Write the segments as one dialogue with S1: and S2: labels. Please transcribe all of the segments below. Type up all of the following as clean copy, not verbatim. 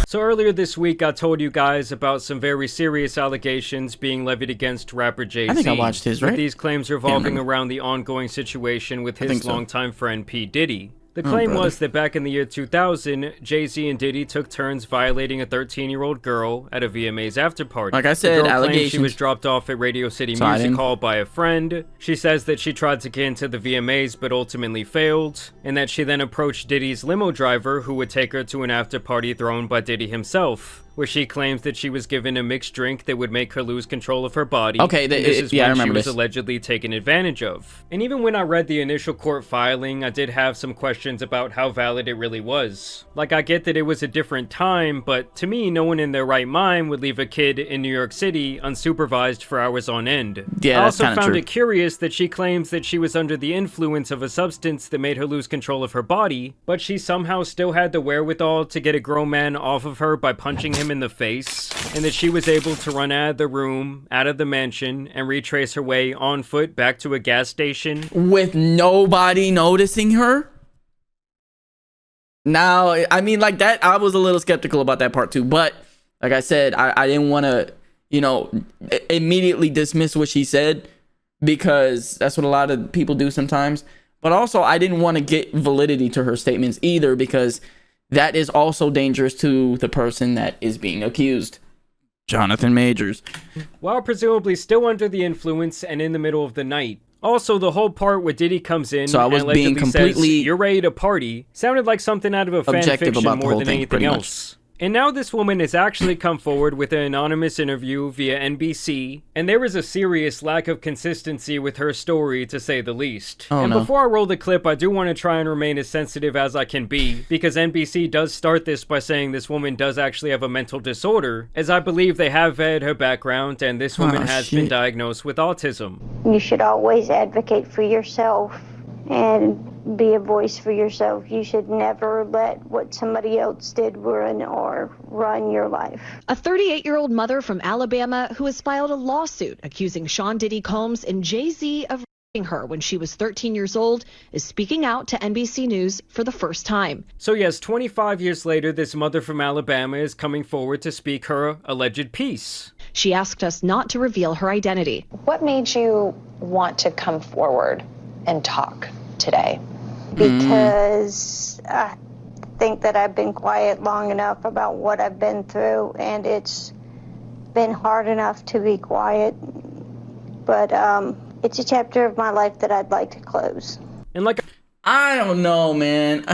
S1: So earlier this week, I told you guys about some very serious allegations being levied against rapper Jay-Z.
S2: I think I watched his, right?
S1: With these claims revolving around the ongoing situation with his longtime friend P. Diddy. The claim was that back in the year 2000, Jay-Z and Diddy took turns violating a 13-year-old girl at a VMAs afterparty.
S2: Like I said, allegations.
S1: She was dropped off at Radio City Music Hall by a friend. She says that she tried to get into the VMAs but ultimately failed, and that she then approached Diddy's limo driver who would take her to an afterparty thrown by Diddy himself, where she claims that she was given a mixed drink that would make her lose control of her body.
S2: Okay,
S1: this is when she was
S2: this.
S1: allegedly taken advantage of. And even when I read the initial court filing, I did have some questions about how valid it really was. Like, I get that it was a different time, but to me, no one in their right mind would leave a kid in New York City unsupervised for hours on end.
S2: Yeah,
S1: I also
S2: that's
S1: found
S2: true.
S1: it curious that she claims that she was under the influence of a substance that made her lose control of her body, but she somehow still had the wherewithal to get a grown man off of her by punching him in the face, and that she was able to run out of the room, out of the mansion, and retrace her way on foot back to a gas station.
S2: With nobody noticing her? Now, I mean, like that, I was a little skeptical about that part too, but like I said, I didn't want to, you know, immediately dismiss what she said, because that's what a lot of people do sometimes. But also, I didn't want to get validity to her statements either, because that is also dangerous to the person that is being accused. Jonathan Majors.
S1: While presumably still under the influence and in the middle of the night. Also, the whole part where Diddy comes in
S2: so I was
S1: and
S2: being completely
S1: says, "You're ready to party," sounded like something out of a fan fiction more than anything else. And now this woman has actually come forward with an anonymous interview via NBC, and there is a serious lack of consistency with her story, to say the least. Before I roll the clip, I do want to try and remain as sensitive as I can be, because NBC does start this by saying this woman does actually have a mental disorder, as I believe they have vetted her background, and this woman has been diagnosed with autism.
S3: You should always advocate for yourself and be a voice for yourself. You should never let what somebody else did ruin or run your life.
S4: A 38-year-old mother from Alabama who has filed a lawsuit accusing Sean Diddy Combs and Jay-Z of raping her when she was 13 years old is speaking out to NBC News for the first time.
S1: So yes, 25 years later, this mother from Alabama is coming forward to speak her alleged piece.
S4: She asked us not to reveal her identity.
S5: What made you want to come forward and talk today?
S3: Because I think that I've been quiet long enough about what I've been through, and it's been hard enough to be quiet, but it's a chapter of my life that I'd like to close.
S1: And like,
S2: I don't know, man.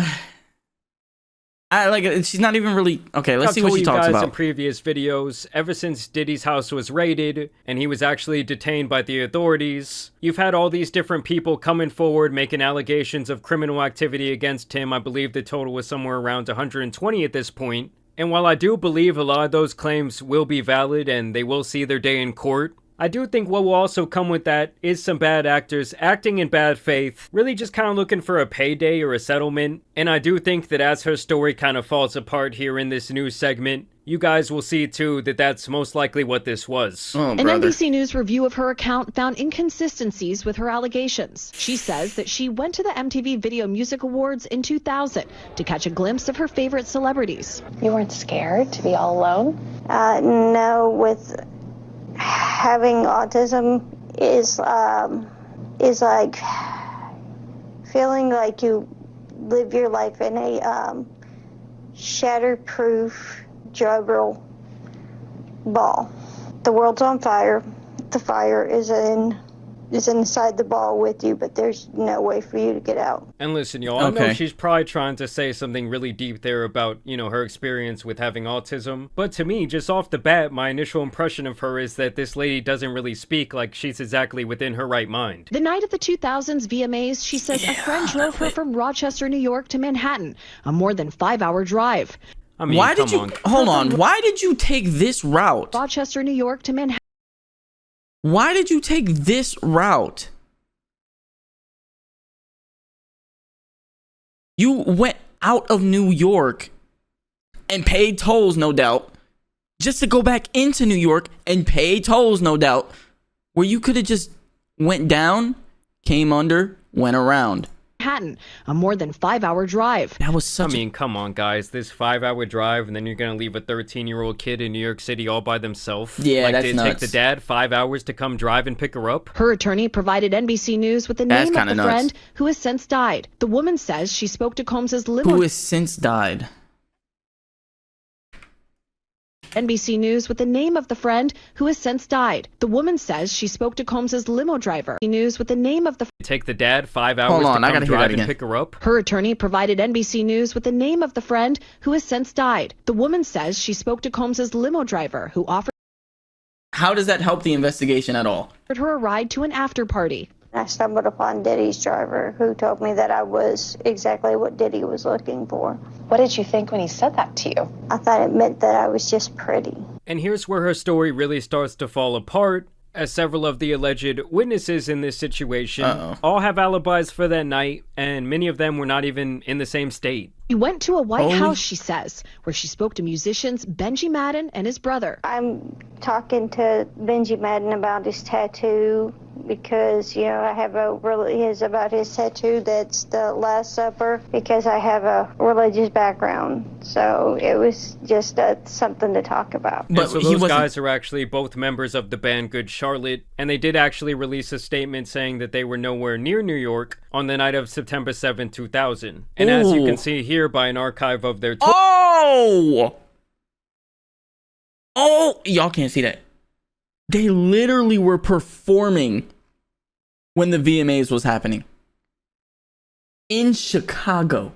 S2: She's not even really okay. Let's see what she talks about.
S1: In previous videos, ever since Diddy's house was raided and he was actually detained by the authorities, you've had all these different people coming forward making allegations of criminal activity against him. I believe the total was somewhere around 120 at this point. And while I do believe a lot of those claims will be valid and they will see their day in court, I do think what will also come with that is some bad actors acting in bad faith, really just kind of looking for a payday or a settlement. And I do think that as her story kind of falls apart here in this news segment, you guys will see too that that's most likely what this was.
S4: An NBC News review of her account found inconsistencies with her allegations. She says that she went to the MTV Video Music Awards in 2000 to catch a glimpse of her favorite celebrities.
S5: You weren't scared to be all alone?
S3: No, with having autism is like feeling like you live your life in a shatterproof juggle ball. The world's on fire. The fire is inside the ball with you, but there's no way for you to get out.
S1: And listen, y'all, I know she's probably trying to say something really deep there about, you know, her experience with having autism. But to me, just off the bat, my initial impression of her is that this lady doesn't really speak like she's exactly within her right mind.
S4: The night of the 2000s VMAs, she says a friend drove her from Rochester, New York to Manhattan, a more than 5-hour drive.
S1: I mean,
S2: why did you hold on? Why did you take this route?
S4: Rochester, New York to Manhattan.
S2: Why did you take this route? You went out of New York and paid tolls, no doubt, just to go back into New York and pay tolls, no doubt, where you could have just went down, came under, went around.
S4: Manhattan, a more than 5-hour drive.
S2: That was
S1: I
S2: such
S1: mean, come on, guys. This 5-hour drive, and then you're gonna leave a 13-year-old kid in New York City all by themselves.
S2: Yeah,
S1: like,
S2: that's
S1: did it take
S2: nuts.
S1: the dad 5 hours to come drive and pick her up?
S4: Her attorney provided NBC News with the
S2: That's
S4: name of
S2: kinda
S4: the
S2: nuts.
S4: friend who has since died. The woman says she spoke to Combs's limo.
S2: who has since died.
S4: NBC News with the name of the friend who has since died. The woman says she spoke to Combs's limo driver. News with the name of the
S1: Take the dad 5 hours
S2: Hold on,
S1: to
S2: I
S1: come
S2: gotta hear that
S1: drive and
S2: again.
S1: pick her up?
S4: Her attorney provided NBC News with the name of the friend who has since died. The woman says she spoke to Combs's limo driver who offered
S2: How does that help the investigation at all?
S4: her a ride to an after party.
S3: I stumbled upon Diddy's driver, who told me that I was exactly what Diddy was looking for.
S5: What did you think when he said that to you?
S3: I thought it meant that I was just pretty.
S1: And here's where her story really starts to fall apart, as several of the alleged witnesses in this situation all have alibis for that night, and many of them were not even in the same state.
S4: She went to a White
S2: Holy-
S4: House, she says, where she spoke to musicians Benji Madden and his brother.
S3: I'm talking to Benji Madden about his tattoo because, I have about his tattoo that's the Last Supper because I have a religious background. So it was just something to talk about.
S1: And
S2: But
S1: so
S2: he
S1: those
S2: wasn't-
S1: guys are actually both members of the band Good Charlotte, and they did actually release a statement saying that they were nowhere near New York on the night of September 7, 2000. And as you
S2: Ooh.
S1: can see here by an archive of their
S2: Oh! Oh! Y'all can't see that. They literally were performing when the VMAs was happening. In Chicago.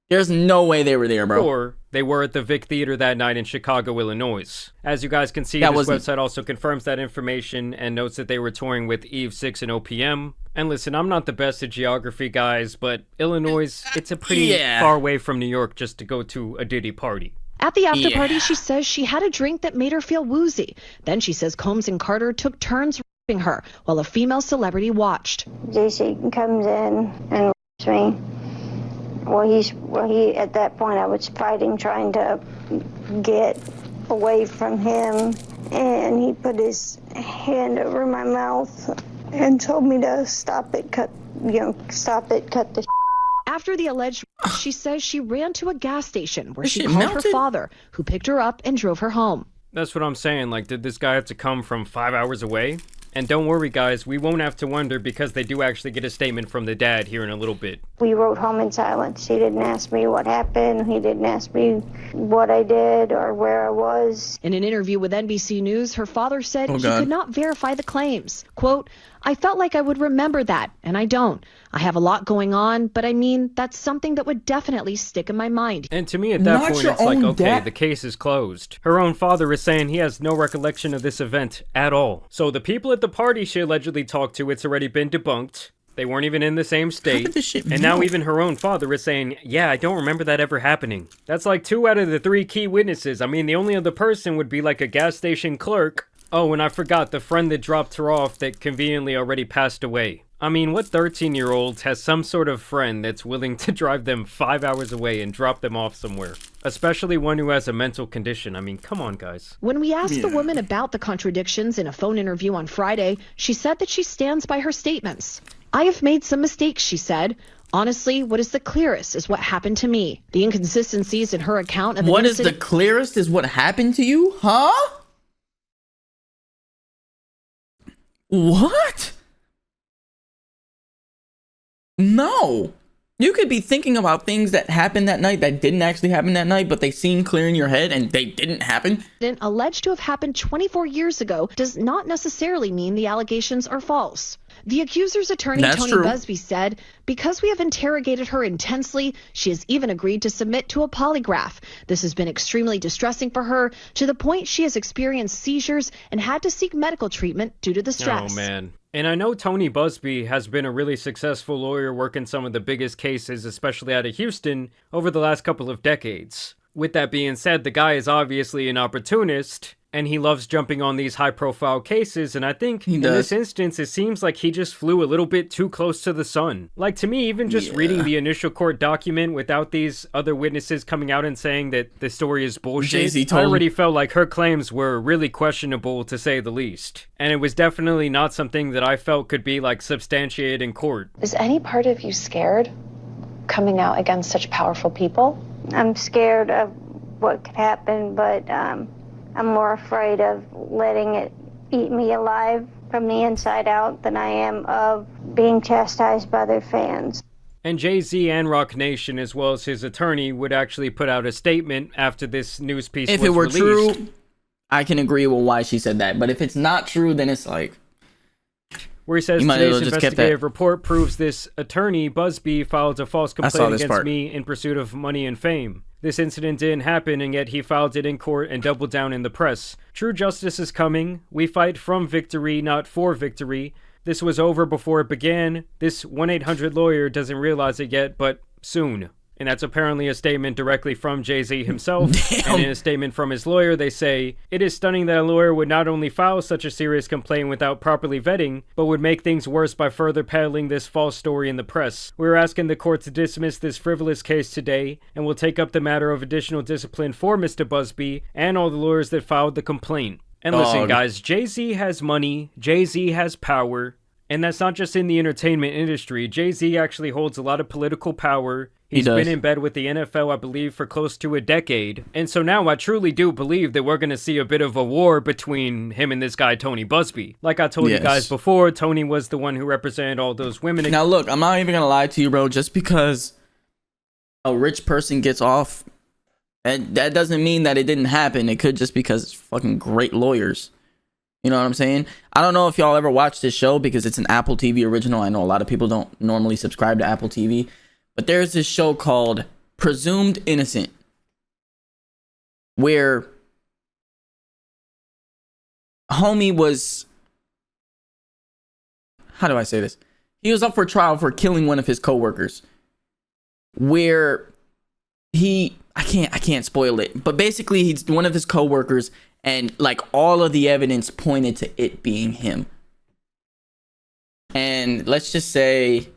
S2: There's no way they were there, bro.
S1: tour, they were at the Vic Theater that night in Chicago, Illinois. As you guys can see,
S2: That
S1: this
S2: wasn't-
S1: website also confirms that information and notes that they were touring with Eve 6 and OPM. And listen, I'm not the best at geography, guys, but Illinois, it's a pretty
S2: Yeah.
S1: far away from New York just to go to a Diddy party.
S4: At the after party,
S2: Yeah.
S4: she says she had a drink that made her feel woozy. Then she says Combs and Carter took turns raping her while a female celebrity watched.
S3: JC comes in and rapes me. He at that point I was fighting, trying to get away from him, and he put his hand over my mouth and told me to stop it, cut the.
S4: After the alleged rape, she says she ran to a gas station where
S2: This
S4: she
S2: shit
S4: called her
S2: melted?
S4: father, who picked her up and drove her home.
S1: That's what I'm saying. Like, did this guy have to come from 5 hours away? And don't worry, guys, we won't have to wonder because they do actually get a statement from the dad here in a little bit.
S3: We rode home in silence. He didn't ask me what happened. He didn't ask me what I did or where I was.
S4: In an interview with NBC News, her father said
S2: Oh,
S4: he
S2: God.
S4: could not verify the claims. Quote, I felt like I would remember that, and I don't. I have a lot going on, but I mean, that's something that would definitely stick in my mind.
S1: And to me, at that
S2: Not
S1: point,
S2: your
S1: it's like,
S2: own
S1: okay,
S2: dad.
S1: the case is closed. Her own father is saying he has no recollection of this event at all. So the people at the party she allegedly talked to, it's already been debunked. They weren't even in the same state.
S2: did this shit
S1: And now
S2: melt?
S1: even her own father is saying, yeah, I don't remember that ever happening. That's like 2 out of the 3 key witnesses. I mean, the only other person would be like a gas station clerk. Oh, and I forgot the friend that dropped her off that conveniently already passed away. I mean, what 13-year-old has some sort of friend that's willing to drive them 5 hours away and drop them off somewhere? Especially one who has a mental condition. I mean, come on, guys.
S4: When we asked the woman about the contradictions in a phone interview on Friday, she said that she stands by her statements. I have made some mistakes, she said. Honestly, what is the clearest is what happened to me. The inconsistencies in her account of an
S2: What is the
S4: incident-
S2: clearest is what happened to you? Huh? What? No. You could be thinking about things that happened that night that didn't actually happen that night, but they seem clear in your head and they didn't happen.
S4: alleged to have happened 24 years ago does not necessarily mean the allegations are false. The accuser's attorney,
S2: That's
S4: Tony
S2: true.
S4: Busby, said, because we have interrogated her intensely, she has even agreed to submit to a polygraph. This has been extremely distressing for her, to the point she has experienced seizures and had to seek medical treatment due to the stress.
S1: Oh, man. And I know Tony Busby has been a really successful lawyer working some of the biggest cases, especially out of Houston, over the last couple of decades. With that being said, the guy is obviously an opportunist, and he loves jumping on these high-profile cases, and I think in
S2: does.
S1: this instance, it seems like he just flew a little bit too close to the sun. Like, to me, even just reading the initial court document without these other witnesses coming out and saying that the story is bullshit,
S2: Jay-Z
S1: I
S2: told him.
S1: already felt like her claims were really questionable, to say the least. And it was definitely not something that I felt could be, like, substantiated in court.
S5: Is any part of you scared coming out against such powerful people?
S3: I'm scared of what could happen, but I'm more afraid of letting it eat me alive from the inside out than I am of being chastised by their fans.
S1: And Jay-Z and Rock Nation, as well as his attorney, would actually put out a statement after this news piece
S2: If
S1: was
S2: it were
S1: released.
S2: true, I can agree with why she said that. But if it's not true, then it's like,
S1: Where he says
S2: You might as
S1: today's
S2: well just kept
S1: investigative
S2: that.
S1: report proves this attorney, Busby, filed a false
S2: saw
S1: complaint
S2: this
S1: against
S2: part.
S1: me in pursuit of money and fame. This incident didn't happen, and yet he filed it in court and doubled down in the press. True justice is coming. We fight from victory, not for victory. This was over before it began. This 1-800 lawyer doesn't realize it yet, but soon. And that's apparently a statement directly from Jay-Z himself.
S2: Damn.
S1: And in a statement from his lawyer, they say, "It is stunning that a lawyer would not only file such a serious complaint without properly vetting, but would make things worse by further peddling this false story in the press. We're asking the court to dismiss this frivolous case today, and will take up the matter of additional discipline for Mr. Busby and all the lawyers that filed the complaint." And listen,
S2: Dog.
S1: guys, Jay-Z has money, Jay-Z has power, and that's not just in the entertainment industry. Jay-Z actually holds a lot of political power. He's
S2: does.
S1: been in bed with the NFL, I believe, for close to a decade. And so now I truly do believe that we're going to see a bit of a war between him and this guy, Tony Busby. Like I told you
S2: Yes.
S1: guys before, Tony was the one who represented all those women.
S2: now look, I'm not even gonna lie to you, bro. Just because a rich person gets off, that doesn't mean that it didn't happen. It could just because it's fucking great lawyers. You know what I'm saying? I don't know if y'all ever watched this show because it's an Apple TV original. I know a lot of people don't normally subscribe to Apple TV, but there's this show called Presumed Innocent where homie was, how do I say this? He was up for trial for killing one of his coworkers. Where I can't spoil it, but basically he's one of his coworkers, and like all of the evidence pointed to it being him. And let's just say,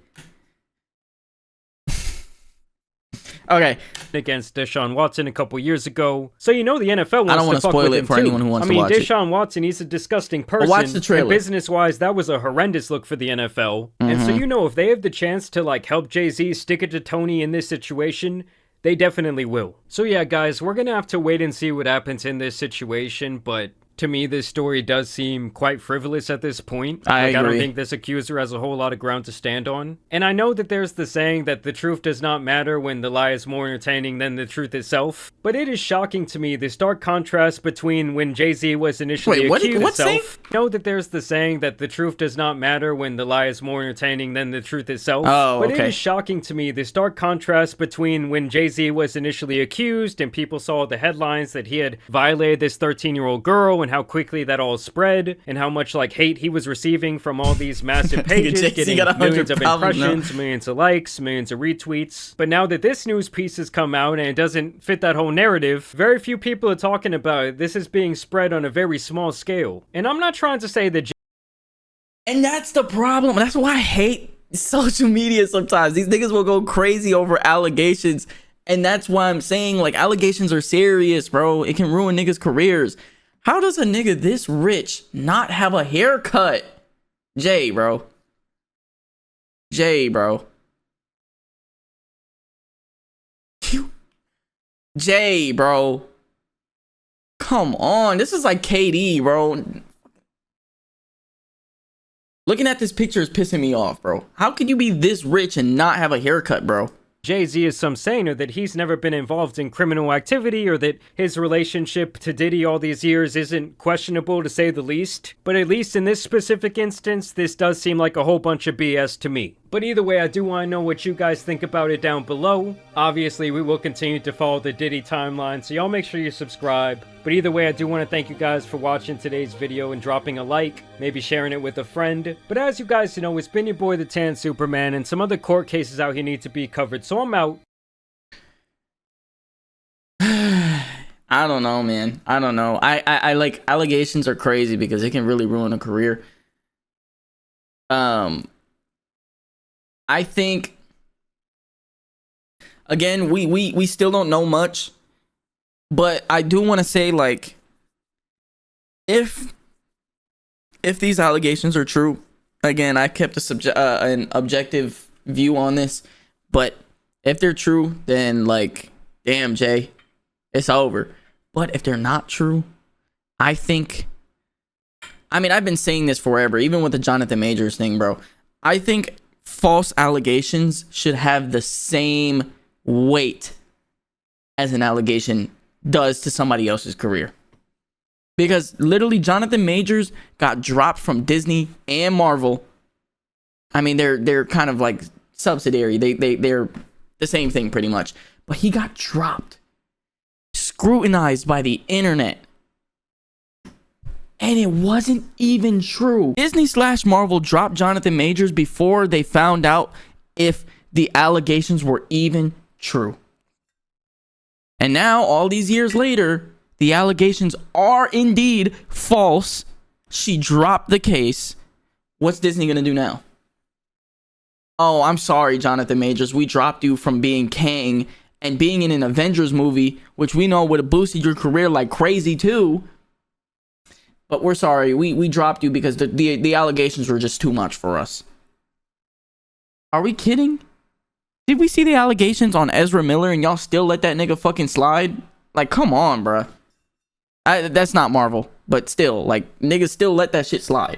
S2: okay,
S1: against Deshaun Watson a couple years ago. So you know the NFL wants
S2: I don't
S1: want
S2: wanna
S1: to fuck
S2: spoil
S1: with
S2: it
S1: him
S2: for
S1: too.
S2: anyone who wants
S1: I
S2: to
S1: mean,
S2: watch it.
S1: Deshaun Watson, he's a disgusting person.
S2: watch the trailer.
S1: And business-wise, that was a horrendous look for the NFL. And so you know if they have the chance to like help Jay-Z stick it to Tony in this situation, they definitely will. So yeah, guys, we're gonna have to wait and see what happens in this situation, but to me, this story does seem quite frivolous at this point.
S2: I
S1: I don't
S2: agree.
S1: think this accuser has a whole lot of ground to stand on. And I know that there's the saying that the truth does not matter when the lie is more entertaining than the truth itself. But it is shocking to me, this stark contrast between when Jay-Z was initially
S2: Wait, what-
S1: accused
S2: what saying?
S1: himself. I know that there's the saying that the truth does not matter when the lie is more entertaining than the truth itself.
S2: Oh,
S1: but it
S2: okay.
S1: is shocking to me, the stark contrast between when Jay-Z was initially accused and people saw the headlines that he had violated this 13-year-old girl and how quickly that all spread and how much like hate he was receiving from all these massive pages,
S2: Jay-Z
S1: getting
S2: got 100
S1: millions of
S2: problems now.
S1: impressions, millions of likes, millions of retweets. But now that this news piece has come out and it doesn't fit that whole narrative, very few people are talking about it. This is being spread on a very small scale. And I'm not trying to say that
S2: and that's the problem. That's why I hate social media sometimes. These niggas will go crazy over allegations. And that's why I'm saying, like, allegations are serious, bro. It can ruin niggas' careers. How does a nigga this rich not have a haircut? Jay, bro. Jay, bro. Jay, bro. Come on. This is like KD, bro. Looking at this picture is pissing me off, bro. How could you be this rich and not have a haircut, bro?
S1: Jay-Z is some saying, or that he's never been involved in criminal activity, or that his relationship to Diddy all these years isn't questionable to say the least. But at least in this specific instance, this does seem like a whole bunch of BS to me. But either way, I do want to know what you guys think about it down below. Obviously, we will continue to follow the Diddy timeline, so y'all make sure you subscribe. But either way, I do want to thank you guys for watching today's video and dropping a like, maybe sharing it with a friend. But as you guys know, it's been your boy the Tan Superman, and some other court cases out here need to be covered, so I'm out.
S2: I don't know, man. I don't know. I like, allegations are crazy because it can really ruin a career. I think, again, we still don't know much, but I do want to say, like, if these allegations are true, again, I kept an objective view on this, but If they're true, then like, damn, Jay, it's over. But if they're not true, I think, I mean, I've been saying this forever, even with the Jonathan Majors thing, bro. I think false allegations should have the same weight as an allegation does to somebody else's career. Because literally Jonathan Majors got dropped from Disney and Marvel. I mean, they're kind of like subsidiary. They're the same thing pretty much. But he got dropped, scrutinized by the internet. And it wasn't even true. Disney/Marvel dropped Jonathan Majors before they found out if the allegations were even true. And now, all these years later, the allegations are indeed false. She dropped the case. What's Disney gonna do now? Oh, I'm sorry, Jonathan Majors. We dropped you from being Kang and being in an Avengers movie, which we know would have boosted your career like crazy too. But we're sorry. We dropped you because the allegations were just too much for us. Are we kidding? Did we see the allegations on Ezra Miller and y'all still let that nigga fucking slide? Like, come on, bruh. That's not Marvel, but still, like, niggas still let that shit slide.